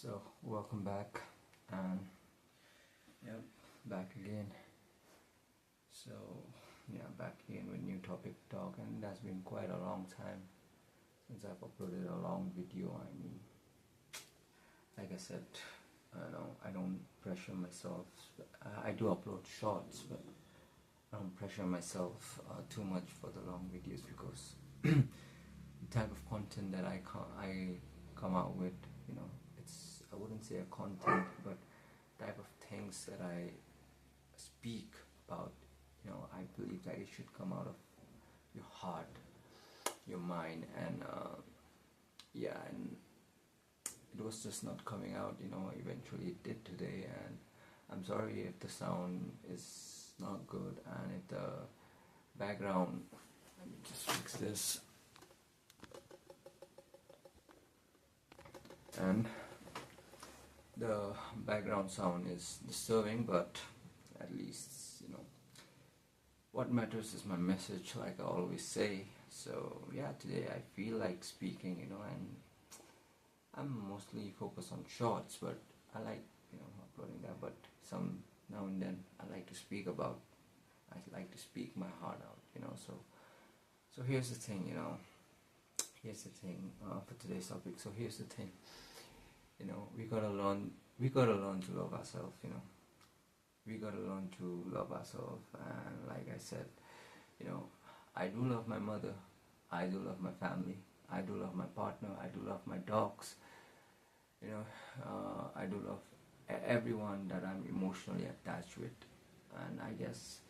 So welcome back, and yeah, back again. So yeah, back again with new topic talk, and that's been quite a long time since I've uploaded a long video. I mean, like I said, I don't pressure myself. I do upload shorts, but I don't pressure myself too much for the long videos because the type of content that I come out with, it's, I wouldn't say a content, but type of things that I speak about, I believe that it should come out of your heart, your mind, and yeah, and it was just not coming out. Eventually it did today, and I'm sorry if the sound is not good, and if the background, let me just fix this, and the background sound is disturbing, but at least what matters is my message, like I always say. So yeah, today I feel like speaking, and I'm mostly focused on shorts, but I like uploading that. But some now and then I like to speak about. I like to speak my heart out, So here's the thing, Here's the thing for today's topic. So here's the thing, we gotta learn. We gotta learn to love ourselves, We gotta learn to love ourselves, and like I said, I do love my mother. I do love my family. I do love my partner. I do love my dogs. I do love everyone that I'm emotionally attached with, and I guess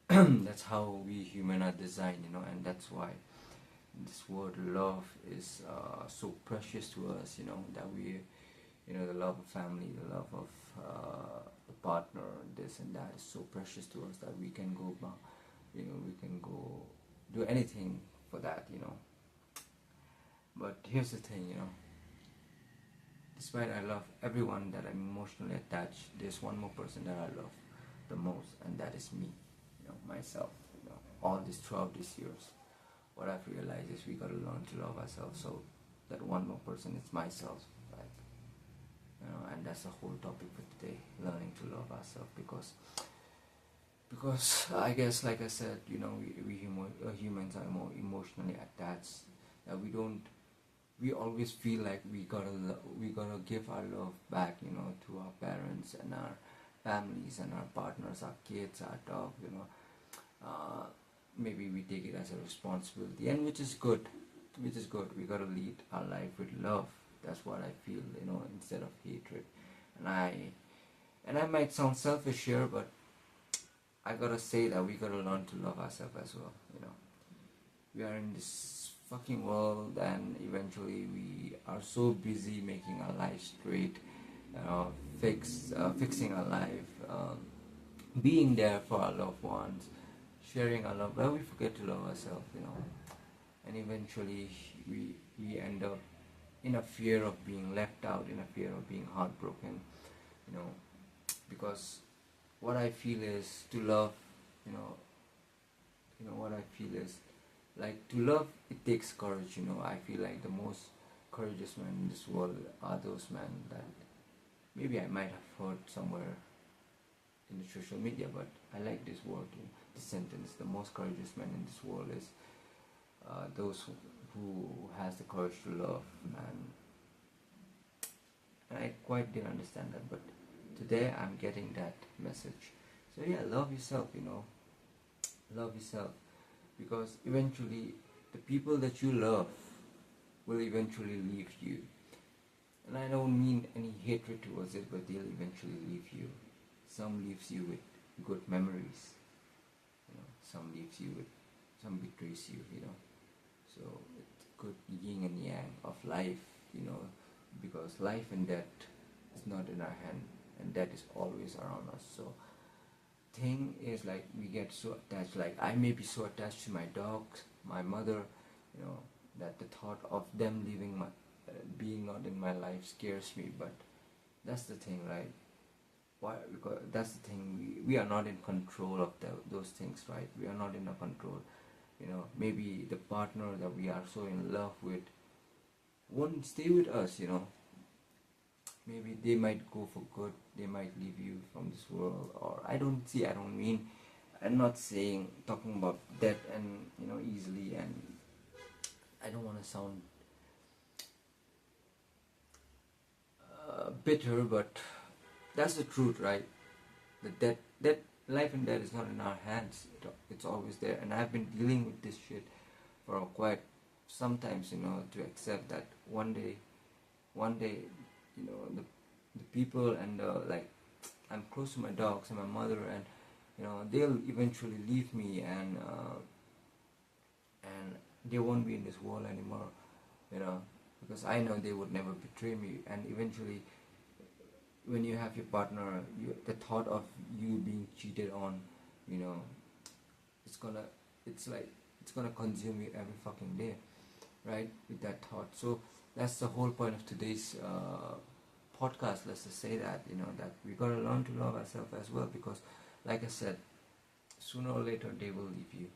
that's how we human are designed, and that's why this word love is so precious to us, that we, the love of family, the love of the partner, this and that is so precious to us that we can go, we can go do anything for that, But here's the thing, despite I love everyone that I'm emotionally attached, there's one more person that I love the most, and that is me, myself. All this throughout these years, what I've realized is we gotta learn to love ourselves. So that one more person is myself, right? And that's the whole topic for today: learning to love ourselves. Because I guess, like I said, humans are more emotionally attached. That we always feel like we gotta give our love back, to our parents and our families and our partners, our kids, our dog, maybe we take it as a responsibility, and which is good. We gotta lead our life with love. That's what I feel, instead of hatred. And I might sound selfish here, but I gotta say that we gotta learn to love ourselves as well. We are in this fucking world, and eventually we are so busy making our life straight, fixing our life, being there for our loved ones, sharing our love, but we forget to love ourselves, and eventually we end up in a fear of being left out, in a fear of being heartbroken, because what I feel is to love, what I feel is like to love, it takes courage, I feel like the most courageous men in this world are those men that maybe I might have heard somewhere in the social media, but I like this word, this sentence: the most courageous man in this world is those who has the courage to love. And I quite didn't understand that, but today I'm getting that message. So yeah, love yourself, love yourself, because eventually the people that you love will eventually leave you. And I don't mean any hatred towards it, but they'll eventually leave you. Some leaves you with good memories, some leaves you with, some betrays you, So it's good yin and yang of life, because life and death is not in our hand, and death is always around us. So thing is, like, we get so attached, like I may be so attached to my dogs, my mother, that the thought of them leaving my being not in my life scares me. But that's the thing, right? Why? Because that's the thing, we are not in control of those things, right? We are not in a control. Maybe the partner that we are so in love with won't stay with us, maybe they might go for good, they might leave you from this world, or I don't mean, I'm not saying, talking about death and, easily, and I don't want to sound bitter, but that's the truth, right? That life and death is not in our hands. It's always there, and I've been dealing with this shit for quite sometimes, to accept that one day, the people and like, I'm close to my dogs and my mother, and they'll eventually leave me, and they won't be in this world anymore, because I know they would never betray me, and eventually, when you have your partner, the thought of you being cheated on, you know, it's gonna, it's like, it's gonna consume you every fucking day, right? With that thought. So that's the whole point of today's podcast. Let's just say that, that we gotta learn to love ourselves as well, because, like I said, sooner or later they will leave you.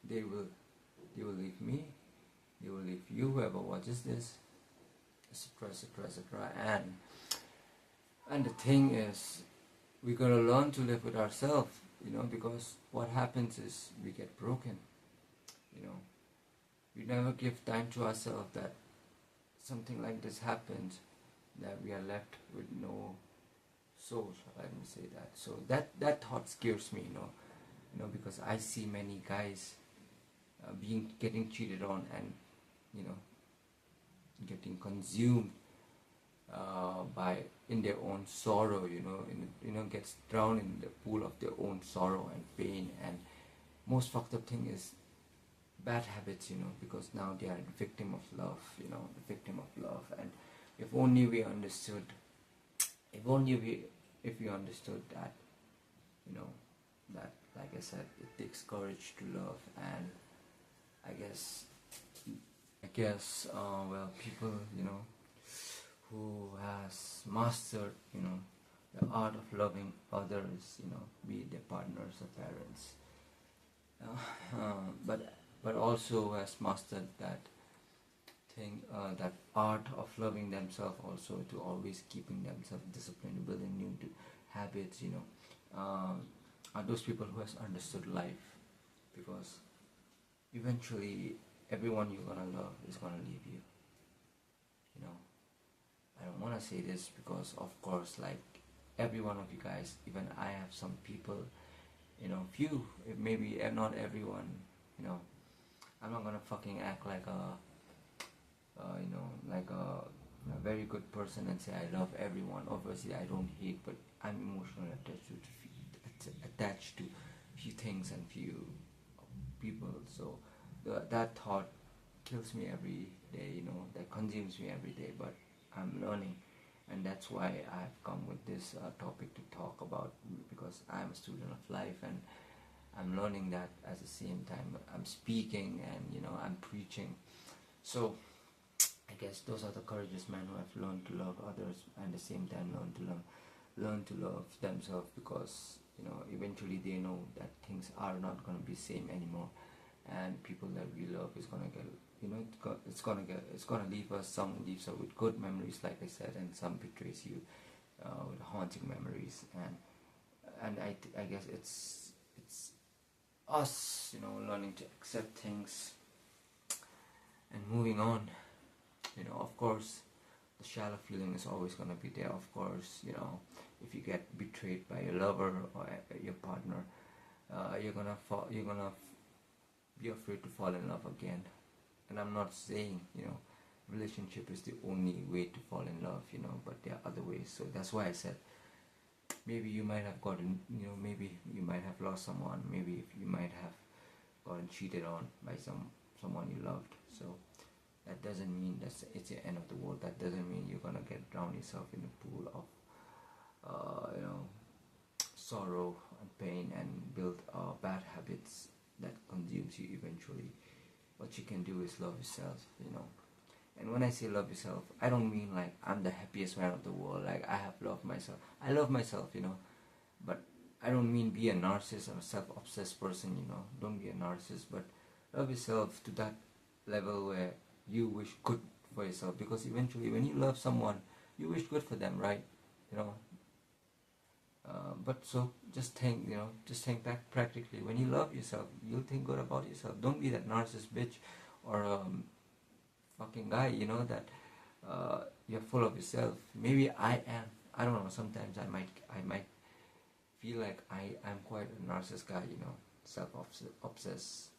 They will leave me. They will leave you, whoever watches this, etc., etc., etc. And the thing is, we gotta learn to live with ourselves, because what happens is we get broken, we never give time to ourselves that something like this happens, that we are left with no soul, let me say that. So that thought scares me, because I see many guys getting cheated on, and getting consumed by in their own sorrow, gets drowned in the pool of their own sorrow and pain. And most fucked up thing is bad habits, because now they are the victim of love, the victim of love. And if only we understood, if we understood that, that, like I said, it takes courage to love. And I guess, well, people, who has mastered, the art of loving others, be it their partners or parents, but also has mastered that thing, that art of loving themselves, also to always keeping themselves disciplined, building new habits, are those people who has understood life, because eventually everyone you're gonna love is gonna leave you. I don't want to say this because, of course, like every one of you guys, even I have some people, few, maybe not everyone, I'm not gonna fucking act like like a very good person and say I love everyone. Obviously, I don't hate, but I'm emotionally attached to few things and few people. So that thought kills me every day, that consumes me every day. But I'm learning, and that's why I've come with this topic to talk about, because I'm a student of life, and I'm learning that at the same time I'm speaking, and I'm preaching. So I guess those are the courageous men who have learned to love others, and at the same time learn to love themselves, because eventually they know that things are not going to be same anymore, and people that we love is going to get, it's gonna leave us. Some leaves us with good memories, like I said, and some betrays you with haunting memories. And I guess it's us, learning to accept things and moving on. Of course, the shallow feeling is always gonna be there. Of course, if you get betrayed by your lover or your partner, you're gonna be afraid to fall in love again. And I'm not saying, relationship is the only way to fall in love, but there are other ways. So that's why I said, maybe you might have gotten, maybe you might have lost someone, maybe you might have gotten cheated on by someone you loved. So that doesn't mean it's the end of the world. That doesn't mean you're gonna get drown yourself in a pool of, sorrow and pain, and build bad habits that consumes you eventually. What you can do is love yourself, And when I say love yourself, I don't mean like I'm the happiest man of the world, like I have loved myself. I love myself, But I don't mean be a narcissist or a self-obsessed person, Don't be a narcissist, but love yourself to that level where you wish good for yourself. Because eventually when you love someone, you wish good for them, right? You know. But so just think, just think back practically. When you love yourself, you'll think good about yourself. Don't be that narcissist bitch or fucking guy, that you're full of yourself. Maybe I am. I don't know. Sometimes I might feel like I'm quite a narcissist guy, self-obsessed.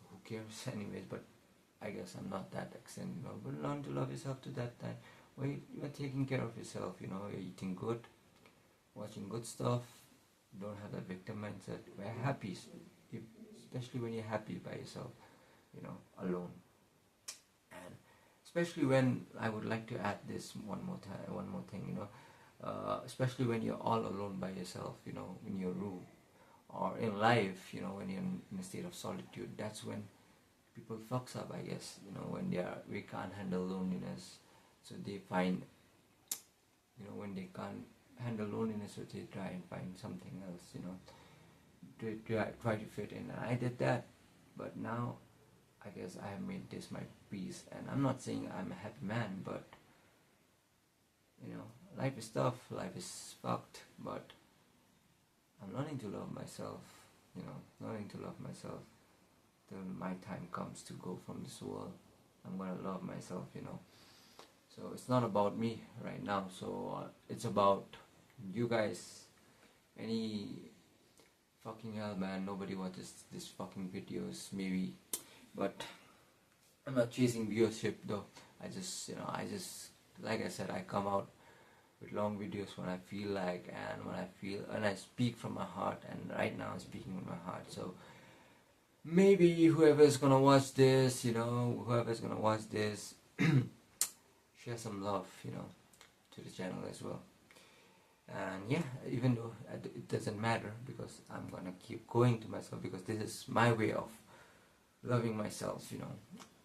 Who cares, anyways? But I guess I'm not that extent, But learn to love yourself to that time. Where you're taking care of yourself, you're eating good, watching good stuff. Don't have that victim mindset. We're happy, especially when you're happy by yourself, alone. And especially when, I would like to add this one more thing, especially when you're all alone by yourself, in your room or in life, when you're in a state of solitude. That's when people fucks up, I guess, when we can't handle loneliness, so they find, when they can't handle loneliness, so they try and find something else, to try to fit in. And I did that, but now I guess I have made this my peace. And I'm not saying I'm a happy man, but life is tough, life is fucked, but I'm learning to love myself, learning to love myself till my time comes to go from this world. I'm gonna love myself, So it's not about me right now, so it's about you guys. Any fucking hell, man, nobody watches this fucking videos, maybe, but I'm not chasing viewership though. I just like I said, I come out with long videos when I feel like, and I speak from my heart, and right now I'm speaking with my heart. So maybe whoever's gonna watch this, share some love, to the channel as well. And yeah, even though it doesn't matter, because I'm gonna keep going to myself, because this is my way of loving myself,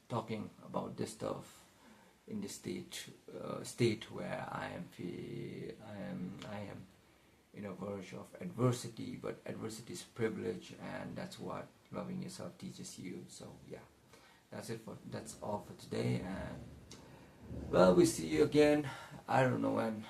talking about this stuff in this state where I am in a verge of adversity, but adversity is privilege, and that's what loving yourself teaches you. So yeah, that's all for today, and well, we see you again. I don't know when.